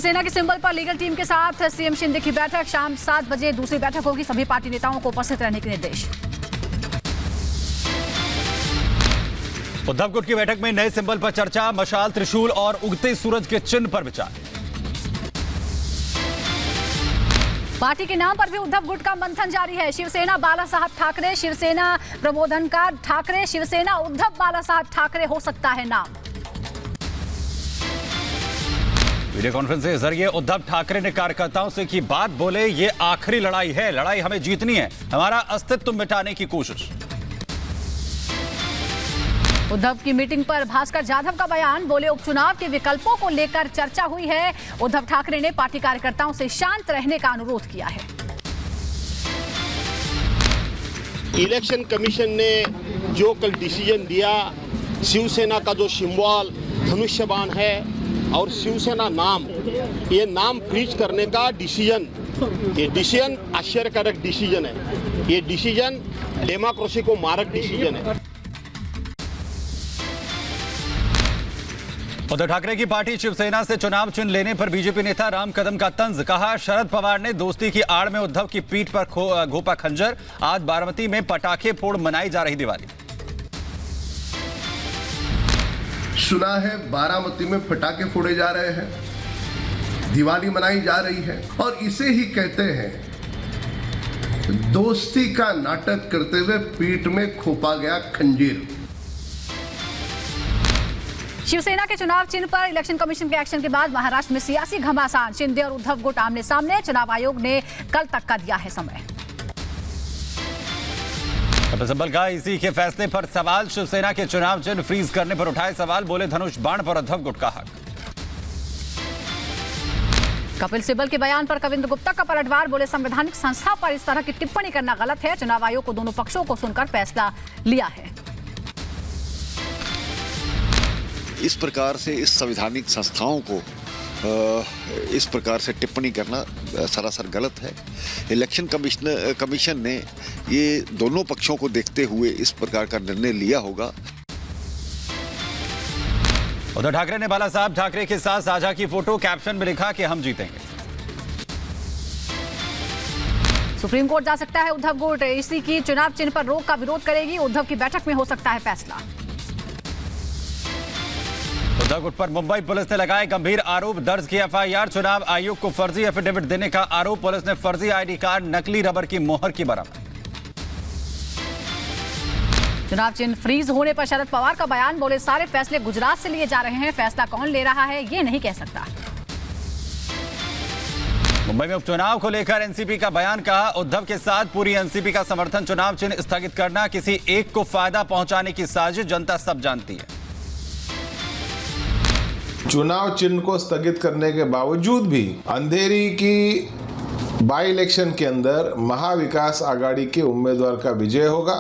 शिवसेना के सिंबल पर legal team के साथ सीएम शिंदे की बैठक। शाम 7 बजे दूसरी बैठक होगी। सभी पार्टी नेताओं को उपस्थित रहने के निर्देश। उद्धव गुट की बैठक में नए सिंबल पर चर्चा। मशाल, त्रिशूल और उगते सूरज के चिन्ह पर विचार। पार्टी के नाम पर भी उद्धव गुट का मंथन जारी है। शिवसेना बाला साहब ठाकरे, शिवसेना प्रबोधनकार ठाकरे, शिवसेना उद्धव बाला साहब ठाकरे हो सकता है नाम। वीडियो कॉन्फ्रेंस के जरिए उद्धव ठाकरे ने कार्यकर्ताओं से की बात। बोले, ये आखिरी लड़ाई है, लड़ाई हमें जीतनी है, हमारा अस्तित्व मिटाने की कोशिश। उद्धव की मीटिंग पर भास्कर जाधव का बयान। बोले, उपचुनाव के विकल्पों को लेकर चर्चा हुई है। उद्धव ठाकरे ने पार्टी कार्यकर्ताओं से शांत रहने का अनुरोध किया है। इलेक्शन कमीशन ने जो कल डिसीजन दिया, शिवसेना का जो सिंबल धनुष्यबाण है और शिवसेना नाम, ये नाम फ्रीज करने का डिसीजन, ये डिसीजन आश्चर्यकारक डिसीजन है। ये डिसीजन डेमोक्रेसी को मारक डिसीजन है। उद्धव ठाकरे की पार्टी शिवसेना से चुनाव चिन्ह लेने पर बीजेपी नेता राम कदम का तंज। कहा, शरद पवार ने दोस्ती की आड़ में उद्धव की पीठ पर घोपा खंजर। आज बारामती में पटाखे फोड़ मनाई जा रही दिवाली। सुना है बारामती में पटाखे फोड़े जा रहे हैं, दिवाली मनाई जा रही है और इसे ही कहते हैं दोस्ती का नाटक करते हुए पीठ में खोपा गया खंजीर। शिवसेना के चुनाव चिन्ह पर इलेक्शन कमीशन के एक्शन के बाद महाराष्ट्र में सियासी घमासान। शिंदे और उद्धव गुट आमने सामने। चुनाव आयोग ने कल तक का दिया है समय। कपिल सिब्बल का इसी के फैसले पर सवाल। शिवसेना के चुनाव चिन्ह फ्रीज करने पर उठाए सवाल। बोले, धनुष बाण पर उद्धव गुट का हक। कपिल सिब्बल के बयान पर कविंद्र गुप्ता का पलटवार। बोले, संवैधानिक संस्था पर इस तरह की टिप्पणी करना गलत है। चुनाव आयोग को दोनों पक्षों को सुनकर फैसला लिया है। इस प्रकार से इस संवैधानिक संस्थाओं को इस प्रकार से टिप्पणी करना सरासर गलत है। इलेक्शन कमीशन ने ये दोनों पक्षों को देखते हुए इस प्रकार का निर्णय लिया होगा। उद्धव ठाकरे ने बाला साहब ठाकरे के साथ साझा की फोटो। कैप्शन में लिखा कि हम जीतेंगे। सुप्रीम कोर्ट जा सकता है उद्धव गुट। इसी की चुनाव चिन्ह पर रोक का विरोध करेगी। उद्धव की बैठक में हो सकता है फैसला। उद्धव गुट पर मुंबई पुलिस ने लगाए गंभीर आरोप। दर्ज किया एफआईआर। चुनाव आयोग को फर्जी एफिडेविट देने का आरोप। पुलिस ने फर्जी आईडी कार्ड, नकली रबर की मोहर की बरामद। चुनाव चिन्ह फ्रीज होने पर शरद पवार का बयान। बोले, सारे फैसले गुजरात से लिए जा रहे हैं, फैसला कौन ले रहा है ये नहीं कह सकता। मुंबई में उपचुनाव को लेकर एनसीपी का बयान। कहा, उद्धव के साथ पूरी एनसीपी का समर्थन। चुनाव चिन्ह स्थगित करना किसी एक को फायदा पहुंचाने की साजिश, जनता सब जानती है। चुनाव चिन्ह को स्थगित करने के बावजूद भी अंधेरी की बाई इलेक्शन के अंदर महाविकास आघाड़ी के उम्मीदवार का विजय होगा।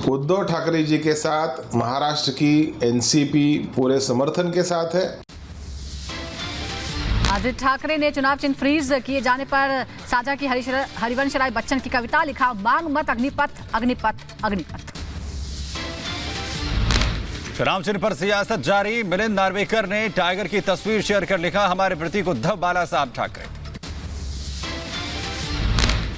उद्धव ठाकरे जी के साथ महाराष्ट्र की एनसीपी पूरे समर्थन के साथ है। आदित्य ठाकरे ने चुनाव चिन्ह फ्रीज किए जाने पर साझा की हरिवंश राय बच्चन की कविता। लिखा, मांग मत अग्निपथ, अग्निपथ, अग्निपथ। चुनाव चिन्ह पर सियासत जारी। मिलिंद नार्वेकर ने टाइगर की तस्वीर शेयर कर लिखा, हमारे प्रतीक उद्धव बाला साहब ठाकरे।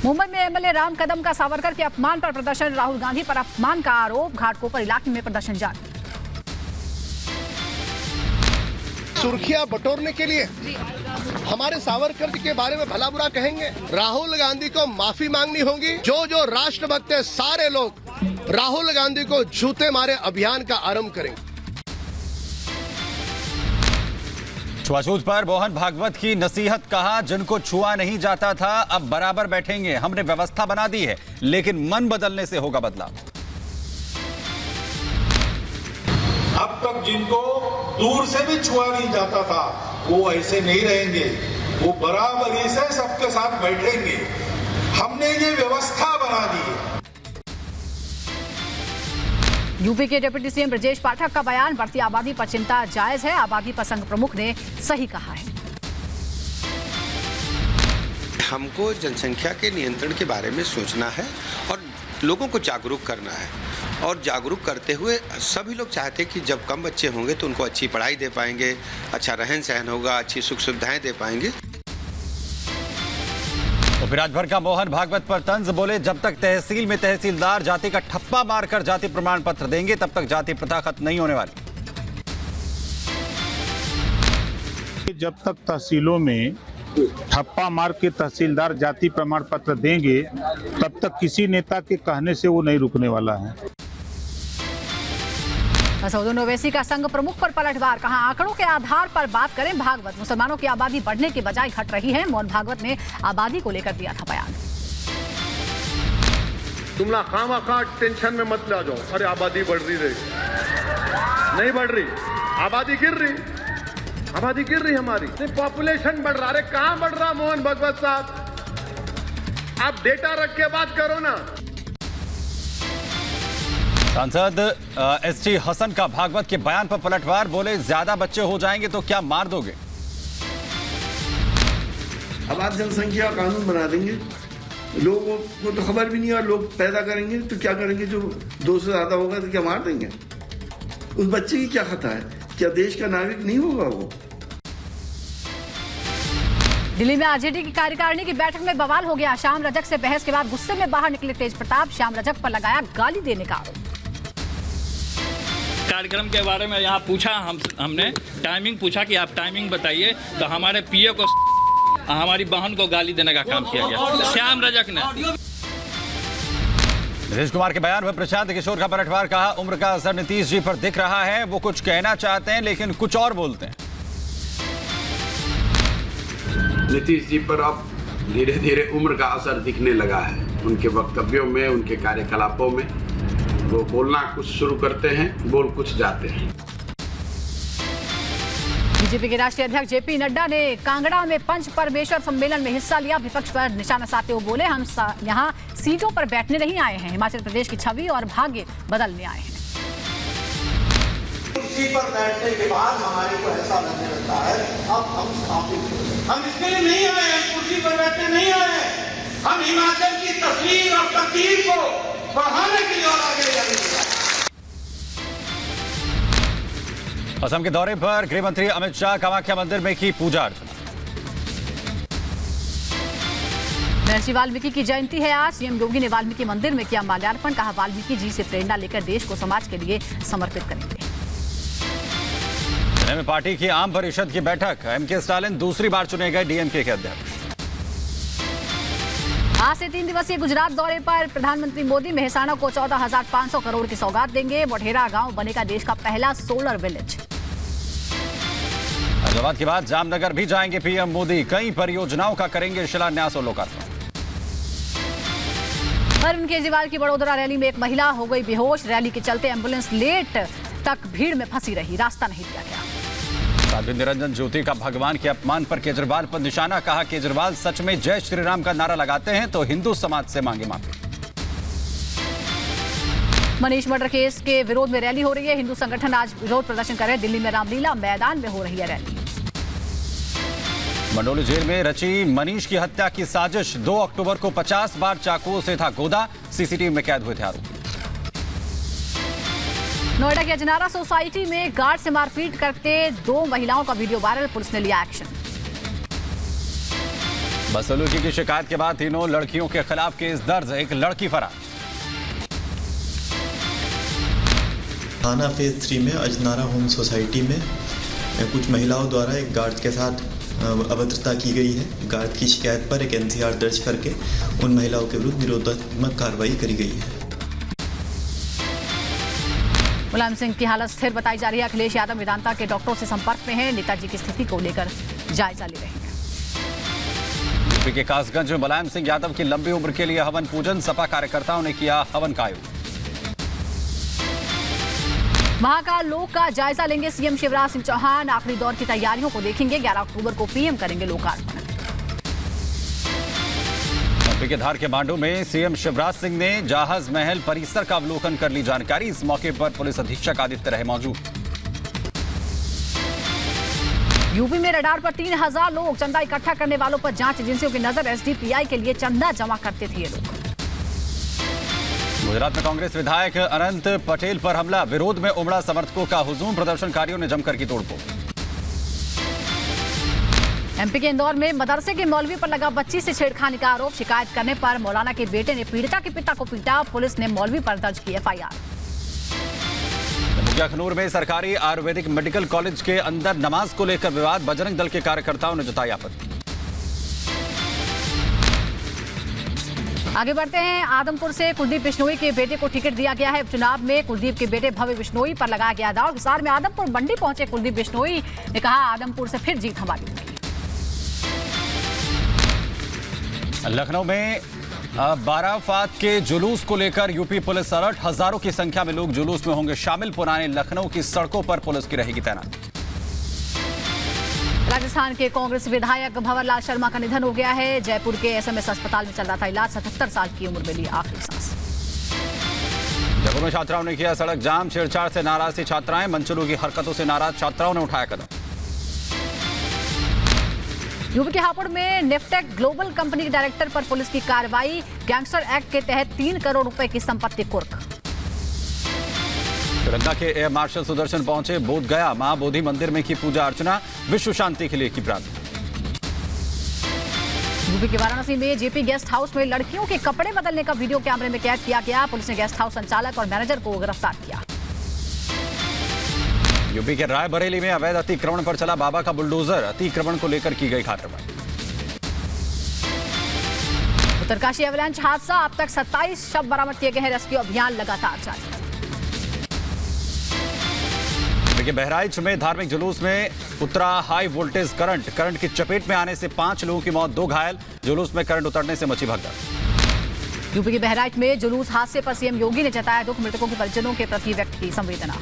मुंबई में एमएलए राम कदम का सावरकर के अपमान पर प्रदर्शन। राहुल गांधी पर अपमान का आरोप। घाटकोपर इलाके में प्रदर्शन जारी। सुर्खियां बटोरने के लिए हमारे सावरकर जी के बारे में भला बुरा कहेंगे। राहुल गांधी को माफी मांगनी होगी। जो जो राष्ट्रभक्त है सारे लोग राहुल गांधी को जूते मारे अभियान का आरंभ करें। छुआछूत पर मोहन भागवत की नसीहत। कहा, जिनको छुआ नहीं जाता था अब बराबर बैठेंगे। हमने व्यवस्था बना दी है लेकिन मन बदलने से होगा बदलाव। अब तक जिनको दूर से भी छुआ नहीं जाता था वो ऐसे नहीं रहेंगे, वो बराबरी से सबके साथ बैठेंगे। हमने ये व्यवस्था बना दी है। यूपी के डिप्टी सीएम ब्रजेश पाठक का बयान। बढ़ती आबादी पर चिंता जायज है। आबादी पर संघ प्रमुख ने सही कहा है। हमको जनसंख्या के नियंत्रण के बारे में सोचना है और लोगों को जागरूक करना है और जागरूक करते हुए सभी लोग चाहते हैं कि जब कम बच्चे होंगे तो उनको अच्छी पढ़ाई दे पाएंगे, अच्छा रहन सहन होगा, अच्छी सुख सुविधाएं दे पाएंगे। उपराजभर का मोहन भागवत पर तंज, बोले जब तक तहसील में तहसीलदार जाति का ठप्पा मारकर जाति प्रमाण पत्र देंगे तब तक जाति प्रथा खत्म नहीं होने वाली। जब तक तहसीलों में ठप्पा मार के तहसीलदार जाति प्रमाण पत्र देंगे तब तक किसी नेता के कहने से वो नहीं रुकने वाला है। असदुद्दीन ओवैसी का संघ प्रमुख पर पलटवार, कहा आंकड़ों के आधार पर बात करें भागवत। मुसलमानों की आबादी बढ़ने के बजाय घट रही है। मोहन भागवत ने आबादी को लेकर दिया था बयान। तुम लोग खामखा टेंशन में मत ले जाओ, अरे आबादी बढ़ रही नहीं बढ़ रही, आबादी गिर रही हमारी, नहीं पॉपुलेशन बढ़ रहा। अरे कहां बढ़ रहा मोहन भागवत साहब, आप डेटा रख के बात करो ना। सांसद एसटी हसन का भागवत के बयान पर पलटवार, बोले ज्यादा बच्चे हो जाएंगे तो क्या मार दोगे। आबाद जनसंख्या कानून बना देंगे, लोगों को तो खबर भी नहीं और लोग पैदा करेंगे तो क्या करेंगे, जो 2 से ज्यादा होगा तो क्या मार देंगे। उस बच्चे की क्या खता है, क्या देश का नागरिक नहीं होगा वो। दिल्ली में आरजेडी की कार्यकारिणी की बैठक में बवाल हो गया। श्याम रजक से बहस के बाद गुस्से में बाहर निकले तेज प्रताप, श्याम रजक पर लगाया गाली देने का आरोप। कार्यक्रम के बारे में यहाँ पूछा, हमने टाइमिंग पूछा कि आप टाइमिंग बताइए, तो हमारे पीए को हमारी बहन को गाली देने का काम किया गया श्याम रजक ने। नीतीश कुमार के बयान पर प्रशांत किशोर का पलटवार, कहा उम्र का असर नीतीश जी पर दिख रहा है, वो कुछ कहना चाहते हैं लेकिन कुछ और बोलते हैं। नीतीश जी पर अब धीरे धीरे उम्र का असर दिखने लगा है, उनके वक्तव्यों में, उनके कार्यकलापों में। वो बोलना कुछ शुरू करते हैं, बोल कुछ जाते हैं। बीजेपी के राष्ट्रीय अध्यक्ष जेपी नड्डा ने कांगड़ा में पंच परमेश्वर सम्मेलन में हिस्सा लिया। विपक्ष पर निशाना साधते हुए बोले, हम यहाँ सीटों पर बैठने नहीं आए हैं, हिमाचल प्रदेश की छवि और भाग्य बदलने आए हैं। कुर्सी पर बैठने के बाद हमारे को ऐसा लगने लगता है अब हम स्थापित, हम इसके लिए नहीं आए हैं, कुर्सी पर बैठने नहीं आए हैं, हम हिमाचल की तस्वीर और तकदीर को बढ़ाने के लिए और आगे जाने के लिए। असम के दौरे पर गृह मंत्री अमित शाह कामाख्या मंदिर में की पूजा अर्चना। महर्षि वाल्मीकि की जयंती है आज। सीएम योगी ने वाल्मीकि मंदिर में किया माल्यार्पण, कहा वाल्मीकि जी से प्रेरणा लेकर देश को समाज के लिए समर्पित करेंगे। चेन्नई में पार्टी की आम परिषद की बैठक, एमके स्टालिन दूसरी बार चुने गए डीएमके के अध्यक्ष। आज से 3 दिवसीय गुजरात दौरे पर प्रधानमंत्री मोदी मेहसाणा को 14,500 करोड़ की सौगात देंगे। मोढेरा गांव बनेगा देश का पहला सोलर विलेज। हैदराबाद के बाद जामनगर भी जाएंगे पीएम मोदी, कई परियोजनाओं का करेंगे शिलान्यास और लोकार्पण। अरविंद केजरीवाल की बड़ोदरा रैली में एक महिला हो गई बेहोश, रैली के चलते एम्बुलेंस लेट तक भीड़ में फंसी रही, रास्ता नहीं दिया गया। साध्वी निरंजन ज्योति का भगवान के अपमान पर केजरीवाल पर निशाना, कहा केजरीवाल सच में जय श्री राम का नारा लगाते हैं तो हिंदू समाज से मांगे माफी। मनीष मर्डर केस के विरोध में रैली हो रही है, हिंदू संगठन आज विरोध प्रदर्शन कर रहे हैं। दिल्ली में रामलीला मैदान में हो रही है रैली। मंडोली जेल में रची मनीष की हत्या की साजिश, 2 अक्टूबर को 50 बार चाकुओं से था गोदा, सीसीटीवी में कैद हुए थे आरोपी। नोएडा के अजनारा सोसाइटी में गार्ड से मारपीट करते 2 महिलाओं का वीडियो वायरल, पुलिस ने लिया एक्शन। बदसलूकी की शिकायत के बाद 3 लड़कियों के खिलाफ केस दर्ज, एक लड़की फरार। थाना फेज 3 में अजनारा होम सोसाइटी में कुछ महिलाओं द्वारा एक गार्ड के साथ अभद्रता की गई है। गार्ड की शिकायत पर एक एनसीआर दर्ज करके उन महिलाओं के विरुद्ध निरोधात्मक कार्रवाई करी गई है। मुलायम सिंह की हालत स्थिर बताई जा रही है। अखिलेश यादव वेदांता के डॉक्टरों से संपर्क में हैं, नेताजी की स्थिति को लेकर जायजा ले रहे हैं। यूपी के कासगंज में मुलायम सिंह यादव की लंबी उम्र के लिए हवन पूजन, सपा कार्यकर्ताओं ने किया हवन का आयोजन। महाकाल लोक का जायजा लेंगे सीएम शिवराज सिंह चौहान, आखिरी दौर की तैयारियों को देखेंगे। 11 अक्टूबर को पीएम करेंगे लोकार्पण। यूपी के धार के मांडू में सीएम शिवराज सिंह ने जहाज महल परिसर का अवलोकन कर ली जानकारी, इस मौके पर पुलिस अधीक्षक आदित्य रहे मौजूद। यूपी में रडार पर 3000 लोग, चंदा इकट्ठा करने वालों पर जांच एजेंसियों की नजर, एसडीपीआई के लिए चंदा जमा करते थे ये लोग। गुजरात में कांग्रेस विधायक अनंत पटेल पर हमला, विरोध में उमड़ा समर्थकों का हुजूम, प्रदर्शनकारियों ने जमकर की तोड़फोड़। एमपी के इंदौर में मदरसे के मौलवी पर लगा बच्ची से छेड़खानी का आरोप, शिकायत करने पर मौलाना के बेटे ने पीड़िता के पिता को पीटा, पुलिस ने मौलवी पर दर्ज की एफआईआर। अखनूर में सरकारी आयुर्वेदिक मेडिकल कॉलेज के अंदर नमाज को लेकर विवाद, बजरंग दल के कार्यकर्ताओं ने जताई आपत्ति। आगे बढ़ते हैं। आदमपुर से कुलदीप बिश्नोई के बेटे को टिकट दिया गया है। उपचुनाव में कुलदीप के बेटे भव्य बिश्नोई पर लगाया गया दाव। हिसार में आदमपुर मंडी पहुंचे कुलदीप बिश्नोई ने कहा, आदमपुर से फिर जीत हमारी होगी। लखनऊ में बाराफात के जुलूस को लेकर यूपी पुलिस अलर्ट, हजारों की संख्या में लोग जुलूस में होंगे शामिल। पुराने लखनऊ की सड़कों पर पुलिस की रहेगी तैनाती। राजस्थान के कांग्रेस विधायक भंवरलाल शर्मा का निधन हो गया है। जयपुर के एसएमएस अस्पताल में चल रहा था इलाज, 77 साल की उम्र में ली आखिरी सांस। जयपुर में छात्राओं ने किया सड़क जाम, छेड़छाड़ से नाराज थी छात्राएं, मंचलों की हरकतों से नाराज छात्राओं ने उठाया कदम। यूपी के हापुड़ में नेफ्टेक ग्लोबल कंपनी के डायरेक्टर पर पुलिस की कार्रवाई, गैंगस्टर एक्ट के तहत 3 करोड़ रुपए की संपत्ति कुर्क। श्रीलंका के एयर मार्शल सुदर्शन पहुंचे बोध गया, मां बोधि मंदिर में की पूजा अर्चना, विश्व शांति के लिए की प्रार्थना। यूपी के वाराणसी में जेपी गेस्ट हाउस में लड़कियों के कपड़े बदलने का वीडियो कैमरे में कैद किया गया, पुलिस ने गेस्ट हाउस संचालक और मैनेजर को गिरफ्तार किया। यूपी के रायबरेली में अवैध अतिक्रमण पर चला बाबा का बुलडोजर, अतिक्रमण को लेकर की गई कार्रवाई। उत्तरकाशी एवलांच हादसा, अब तक 27 शव बरामद किए गए हैं, रेस्क्यू अभियान लगातार जारी। बहराइच में धार्मिक जुलूस में उतरा हाई वोल्टेज करंट की चपेट में आने से 5 लोगों की मौत, 2 घायल, जुलूस में करंट उतरने से मची भगदड़। यूपी के बहराइच में जुलूस हादसे पर सीएम योगी ने जताया दुख, मृतकों के परिजनों के प्रति व्यक्त की संवेदना।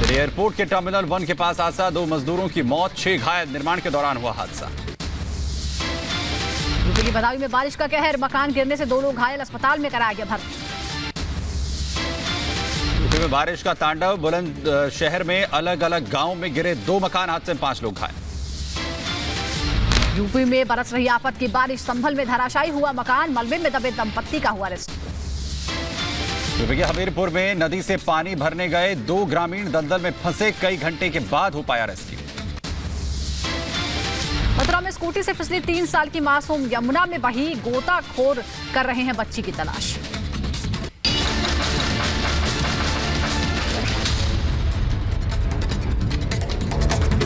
एयरपोर्ट के टर्मिनल 1 के पास हादसा, 2 मजदूरों की मौत, 6 घायल, निर्माण के दौरान हुआ हादसा। यूपी की बदायूं में बारिश का कहर, मकान गिरने से 2 लोग घायल, अस्पताल में कराया गया भर्ती। यूपी में बारिश का तांडव, बुलंद शहर में अलग अलग गांव में गिरे 2 मकान, हादसे में 5 लोग घायल। यूपी में बरस रही आफत की बारिश, संभल में धराशायी हुआ मकान, मलबे में दबे दंपत्ति का हुआ रेस्क्यू। यूपी के हमीरपुर में नदी से पानी भरने गए 2 ग्रामीण दलदल में फंसे, कई घंटे के बाद हो पाया रेस्क्यू। मथुरा में स्कूटी से फिसली 3 साल की मासूम, यमुना में बही, गोताखोर कर रहे हैं बच्ची की तलाश।